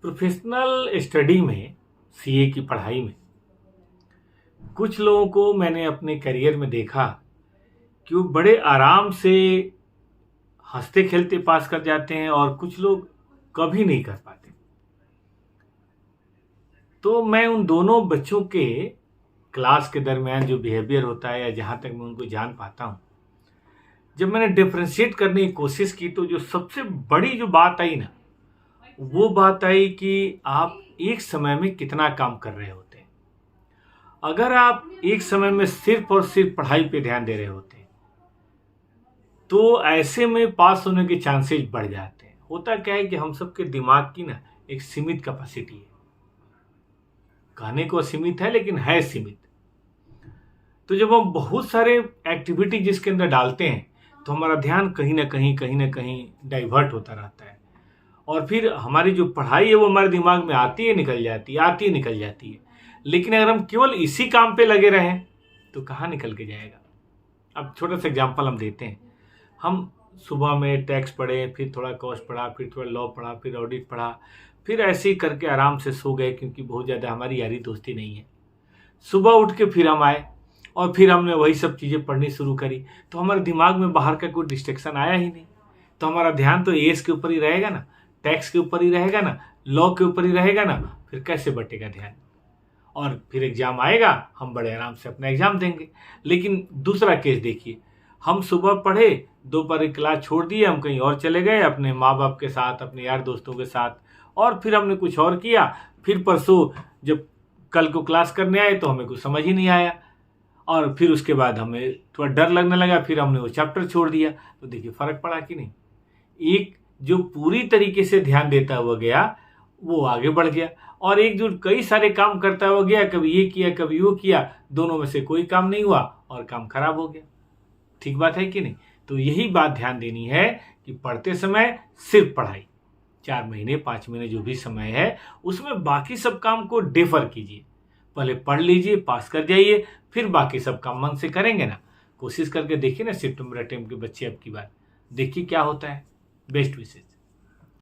Professional study में, CA की पढ़ाई में, कुछ लोगों को मैंने अपने करियर में देखा कि वो बड़े आराम से हंसते खेलते पास कर जाते हैं और कुछ लोग कभी नहीं कर पाते। तो मैं उन दोनों बच्चों के क्लास के दरमियान जो बिहेवियर होता है या जहाँ तक मैं उनको जान पाता हूँ, जब मैंने डिफ्रेंशिएट करने की कोशिश की तो जो सबसे बड़ी जो बात आई ना, वो बात आई कि आप एक समय में कितना काम कर रहे होते हैं। अगर आप एक समय में सिर्फ और सिर्फ पढ़ाई पे ध्यान दे रहे होते हैं तो ऐसे में पास होने के चांसेस बढ़ जाते हैं। होता क्या है कि हम सबके दिमाग की ना एक सीमित कैपेसिटी है, कहने को सीमित है लेकिन है सीमित। तो जब हम बहुत सारे एक्टिविटी जिसके अंदर डालते हैं तो हमारा ध्यान कहीं ना कहीं डाइवर्ट होता रहता है और फिर हमारी जो पढ़ाई है वो हमारे दिमाग में आती है निकल जाती है। लेकिन अगर हम केवल इसी काम पे लगे रहें तो कहाँ निकल के जाएगा। अब छोटा सा एग्जांपल हम देते हैं। हम सुबह में टैक्स पढ़े, फिर थोड़ा कॉस्ट पढ़ा, फिर थोड़ा लॉ पढ़ा, फिर ऑडिट पढ़ा, फिर ऐसे ही करके आराम से सो गए क्योंकि बहुत ज़्यादा हमारी यारी दोस्ती नहीं है। सुबह उठ के फिर हम आए और फिर हमने वही सब चीज़ें पढ़नी शुरू करी तो हमारे दिमाग में बाहर का कोई डिस्ट्रैक्शन आया ही नहीं। तो हमारा ध्यान तो एएस के ऊपर ही रहेगा ना, टैक्स के ऊपर ही रहेगा ना, लॉ के ऊपर ही रहेगा ना, फिर कैसे बटेगा ध्यान। और फिर एग्जाम आएगा, हम बड़े आराम से अपना एग्जाम देंगे। लेकिन दूसरा केस देखिए, हम सुबह पढ़े, दोपहर क्लास छोड़ दिए, हम कहीं और चले गए अपने माँ बाप के साथ, अपने यार दोस्तों के साथ, और फिर हमने कुछ और किया। फिर परसों जब कल को क्लास करने आए तो हमें कुछ समझ ही नहीं आया और फिर उसके बाद हमें थोड़ा डर लगने लगा, फिर हमने वो चैप्टर छोड़ दिया। तो देखिए फर्क पड़ा कि नहीं। एक जो पूरी तरीके से ध्यान देता हुआ गया वो आगे बढ़ गया और एक जो कई सारे काम करता हुआ गया, कभी ये किया कभी वो किया, दोनों में से कोई काम नहीं हुआ और काम खराब हो गया। ठीक बात है कि नहीं। तो यही बात ध्यान देनी है कि पढ़ते समय सिर्फ पढ़ाई, 4 महीने 5 महीने जो भी समय है उसमें बाकी सब काम को डिफर कीजिए। पहले पढ़ लीजिए, पास कर जाइए, फिर बाकी सब काम मन से करेंगे ना। कोशिश करके देखिए ना सितंबर अटेम्प्ट के बच्चे अब की बार, देखिए क्या होता है। बेस्ट विशेष।